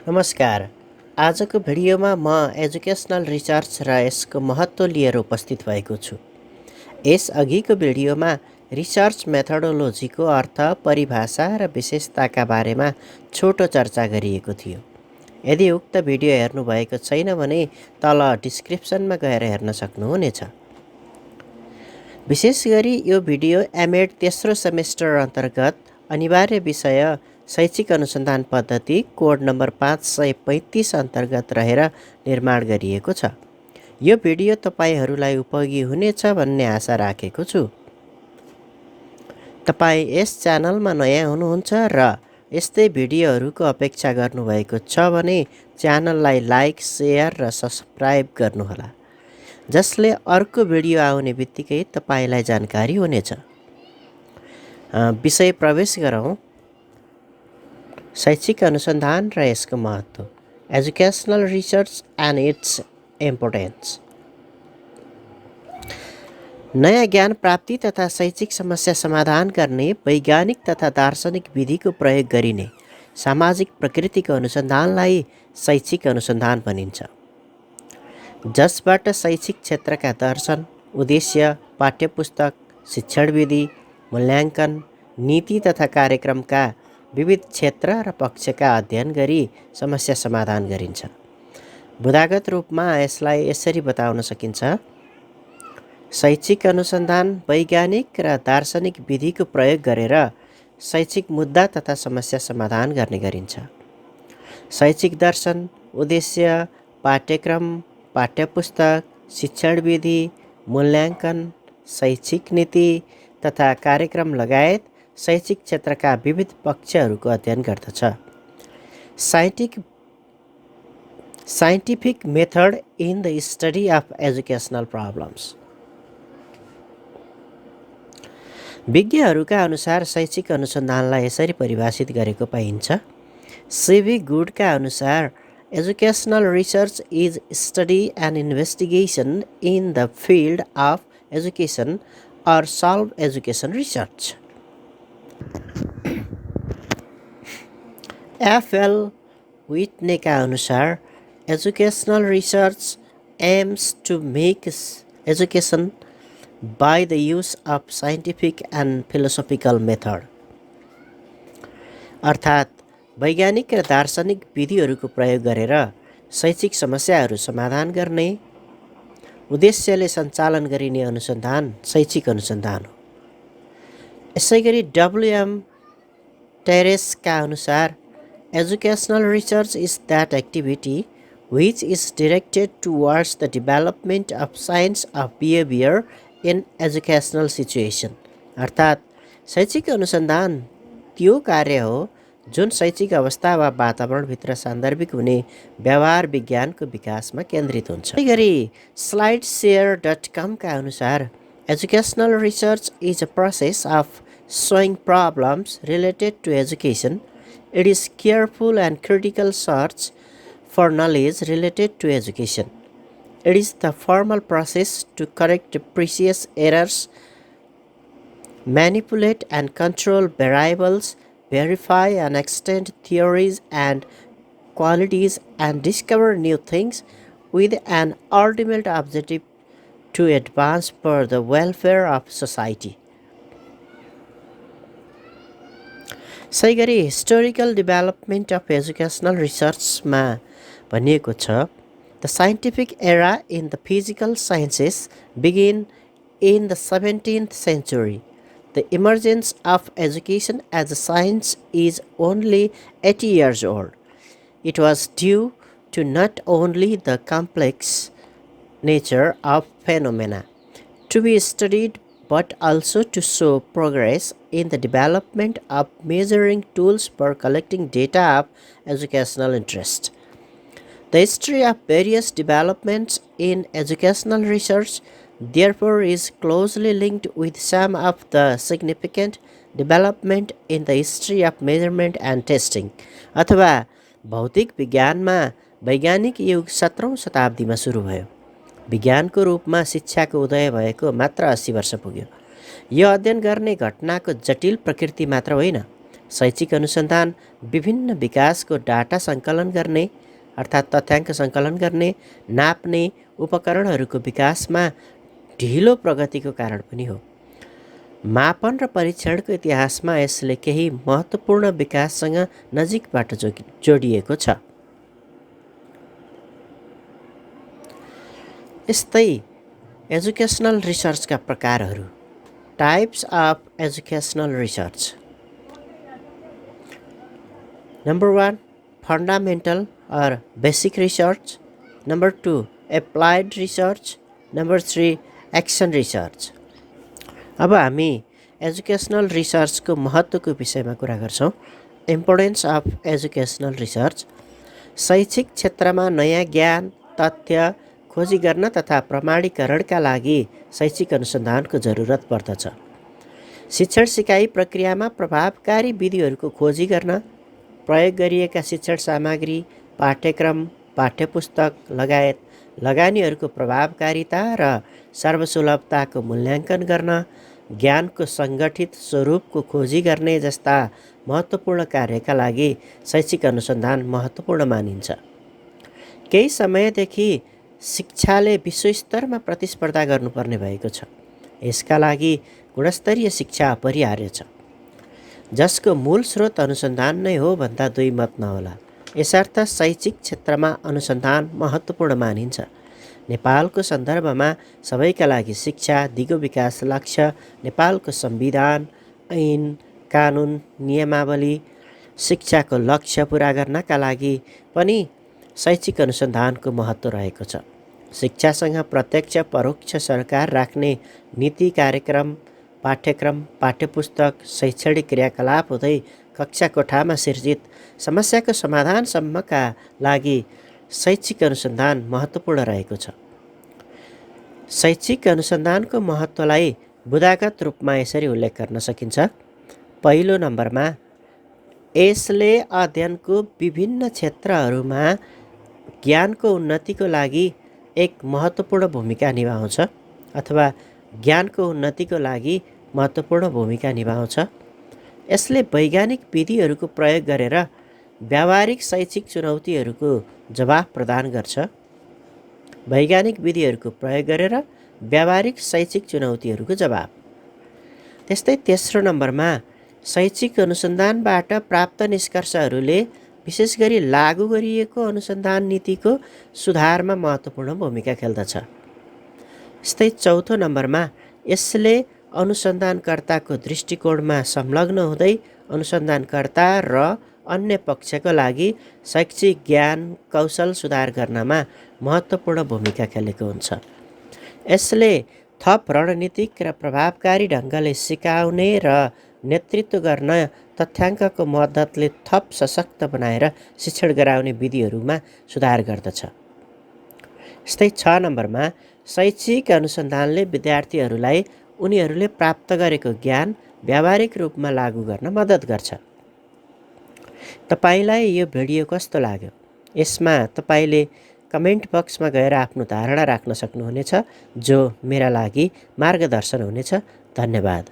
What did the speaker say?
नमस्कार। आजको भिडियोमा म एजुकेसनल रिसर्च र यसको महत्त्व लिएर उपस्थित भएको छु। यस अघिको भिडियोमा रिसर्च मेथोडोलोजीको अर्थ, परिभाषा र विशेषताका बारेमा छोटो चर्चा गरिएको थियो। यदि उक्त भिडियो हेर्नुभएको छैन भने तल डिस्क्रिप्सनमा गएर हेर्न सक्नुहुनेछ। विशेष गरी यो भिडियो एमएड तेस्रो सेमेस्टर अन्तर्गत अनिवार्य विषय शैक्षिक अनुसन्धान पद्धति कोड नम्बर 535 अन्तर्गत रहेर निर्माण गरिएको छ। यो भिडियो तपाईहरूलाई उपयोगी हुनेछ भन्ने आशा राखेको छु। तपाईँ यस च्यानलमा नयाँ हुनुहुन्छ र यस्तै भिडियोहरूको अपेक्षा गर्नुभएको छ भने च्यानललाई लाइक, सेयर र सब्सक्राइब गर्नुहोला, जसले अर्को भिडियो आउने बित्तिकै तपाईलाई जानकारी हुनेछ। विषय प्रवेश गरौँ। शैक्षिक अनुसन्धान र यसको महत्त्व, educational research and it's importance. नयाँ ज्ञान प्राप्ति तथा शैक्षिक समस्या समाधान गर्ने वैज्ञानिक तथा दार्शनिक विधिको प्रयोग गरिने सामाजिक प्रकृतिको अनुसन्धानलाई शैक्षिक अनुसन्धान भनिन्छ, जसबाट शैक्षिक क्षेत्रका दर्शन, उद्देश्य, पाठ्यपुस्तक, शिक्षण विधि, मूल्याङ्कन, नीति तथा कार्यक्रमका विविध क्षेत्र र पक्षका अध्ययन गरी समस्या समाधान गरिन्छ। बुदागत रूपमा यसलाई यसरी बताउन सकिन्छ: शैक्षिक अनुसन्धान वैज्ञानिक र दार्शनिक विधिको प्रयोग गरेर शैक्षिक मुद्दा तथा समस्या समाधान गर्ने गरिन्छ। शैक्षिक दर्शन, उद्देश्य, पाठ्यक्रम, पाठ्यपुस्तक, शिक्षण विधि, मूल्याङ्कन, शैक्षिक नीति तथा कार्यक्रम लगायत शैक्षिक क्षेत्रका विविध पक्षहरूको अध्ययन गर्दछ। Scientific method in the study of educational problems. विज्ञहरूका अनुसार शैक्षिक अनुसन्धानलाई यसरी परिभाषित गरेको पाइन्छ: C.V. गुडका अनुसार educational research is study and investigation in the field of education or solve education research. F.L. Whitney का अनुसार educational research aims to make education by the use of scientific and philosophical method. अर्थात् वैज्ञानिक र दार्शनिक विधिहरूको प्रयोग गरेर शैक्षिक समस्याहरू समाधान गर्ने उद्देश्यले सञ्चालन गरिने अनुसन्धान शैक्षिक अनुसन्धान हो। यसैगरी W.M. टेरेसका अनुसार educational research is that activity which is directed towards the development of science of behavior in educational situation. अर्थात् शैक्षिक अनुसन्धान त्यो कार्य हो जुन शैक्षिक अवस्था वा वातावरणभित्र सान्दर्भिक हुने व्यवहार विज्ञानको विकासमा केन्द्रित हुन्छ। गरी slideshare.com का अनुसार educational research is a process of showing problems related to education. It is careful and critical search for knowledge related to education. It is the formal process to correct precious errors, manipulate and control variables, verify and extend theories and qualities, and discover new things with an ultimate objective to advance for the welfare of society. सही गरी historical development of educational रिसर्चमा भनिएको छ, the scientific era in the physical sciences begin in the 17th century. The emergence of education as a science is only 80 years old. It was due to not only the complex nature of phenomena to be studied, but also to show progress in the development of measuring tools for collecting data of educational interest. The history of various developments in educational research therefore is closely linked with some of the significant development in the history of measurement and testing. अथवा भौतिक विज्ञानमा वैज्ञानिक युग 17औं शताब्दीमा सुरु भयो। विज्ञानको रूपमा शिक्षाको उदय भएको मात्र 80 वर्ष पुग्यो। यो अध्ययन गर्ने घटनाको जटिल प्रकृति मात्र होइन, शैक्षिक अनुसन्धान विभिन्न विकासको डाटा सङ्कलन गर्ने अर्थात् तथ्याङ्क सङ्कलन गर्ने, नाप्ने उपकरणहरूको विकासमा ढिलो प्रगतिको कारण पनि हो। मापन र परीक्षणको इतिहासमा यसले केही महत्त्वपूर्ण विकाससँग नजिकबाट जोडिएको छ। यस्तै एजुकेसनल रिसर्चका प्रकारहरू। Types of educational research. Number 1 fundamental or basic research. Number 2 applied research. Number 3 action research. अब हामी एजुकेसनल रिसर्चको महत्त्वको विषयमा कुरा गर्छौँ। Importance of educational research. शैक्षिक क्षेत्रमा नयाँ ज्ञान तथ्य खोजी गर्न तथा प्रमाणीकरणका लागि शैक्षिक अनुसन्धानको जरुरत पर्दछ। शिक्षण सिकाइ प्रक्रियामा प्रभावकारी विधिहरूको खोजी गर्न प्रयोग गरिएका शिक्षण सामग्री, पाठ्यक्रम, पाठ्यपुस्तक लगायत लगानीहरूको प्रभावकारिता र सर्वसुलभताको मूल्याङ्कन गर्न, ज्ञानको सङ्गठित स्वरूपको खोजी गर्ने जस्ता महत्त्वपूर्ण कार्यका लागि शैक्षिक अनुसन्धान महत्त्वपूर्ण मानिन्छ। केही समयदेखि शिक्षाले विश्वस्तरमा प्रतिस्पर्धा गर्नुपर्ने भएको छ। यसका लागि गुणस्तरीय शिक्षा अपरिहार्य छ, जसको मूल स्रोत अनुसन्धान नै हो भन्दा दुई मत नहोला। यसर्थ शैक्षिक क्षेत्रमा अनुसन्धान महत्त्वपूर्ण मानिन्छ। नेपालको सन्दर्भमा सबैका लागि शिक्षा दिगो विकास लक्ष्य नेपालको संविधान, ऐन, कानुन, नियमावली शिक्षाको लक्ष्य पूरा गर्नका लागि पनि शैक्षिक अनुसन्धानको महत्त्व रहेको छ। शिक्षासँग प्रत्यक्ष परोक्ष सरकार राख्ने नीति कार्यक्रम, पाठ्यक्रम, पाठ्यपुस्तक, शैक्षणिक क्रियाकलाप हुँदै कक्षा कोठामा सिर्जित समस्याको समाधानसम्मका लागि शैक्षिक अनुसन्धान महत्त्वपूर्ण रहेको छ। शैक्षिक अनुसन्धानको महत्त्वलाई बुदागत रूपमा यसरी उल्लेख गर्न सकिन्छ। पहिलो नम्बरमा यसले अध्ययनको विभिन्न क्षेत्रहरूमा ज्ञानको उन्नतिको लागि एक महत्त्वपूर्ण भूमिका निभाउँछ अथवा ज्ञानको उन्नतिको लागि महत्त्वपूर्ण भूमिका निभाउँछ। यसले वैज्ञानिक विधिहरूको प्रयोग गरेर व्यावहारिक शैक्षिक चुनौतीहरूको जवाफ प्रदान गर्छ। वैज्ञानिक विधिहरूको प्रयोग गरेर व्यावहारिक शैक्षिक चुनौतीहरूको जवाफ। त्यस्तै तेस्रो नम्बरमा शैक्षिक अनुसन्धानबाट प्राप्त निष्कर्षहरूले विशेष गरी लागू गरिएको अनुसन्धान नीतिको सुधारमा महत्त्वपूर्ण भूमिका खेल्दछ। यस्तै चौथो नम्बरमा यसले अनुसन्धानकर्ताको दृष्टिकोणमा संलग्न हुँदै अनुसन्धानकर्ता र अन्य पक्षको लागि शैक्षिक ज्ञान कौशल सुधार गर्नमा महत्त्वपूर्ण भूमिका खेलेको हुन्छ। यसले थप रणनीतिक र प्रभावकारी ढङ्गले सिकाउने र नेतृत्व गर्न तथ्याङ्कको मद्दतले थप सशक्त बनाएर शिक्षण गराउने विधिहरूमा सुधार गर्दछ। यस्तै 6 नम्बरमा शैक्षिक अनुसन्धानले विद्यार्थीहरूलाई उनीहरूले प्राप्त गरेको ज्ञान व्यावहारिक रूपमा लागू गर्न मद्दत गर्छ। तपाईलाई यो भिडियो कस्तो लाग्यो? यसमा तपाईले कमेन्ट बक्समा गएर आफ्नो धारणा राख्न सक्नुहुनेछ, जो मेरा लागि मार्गदर्शन हुनेछ। धन्यवाद।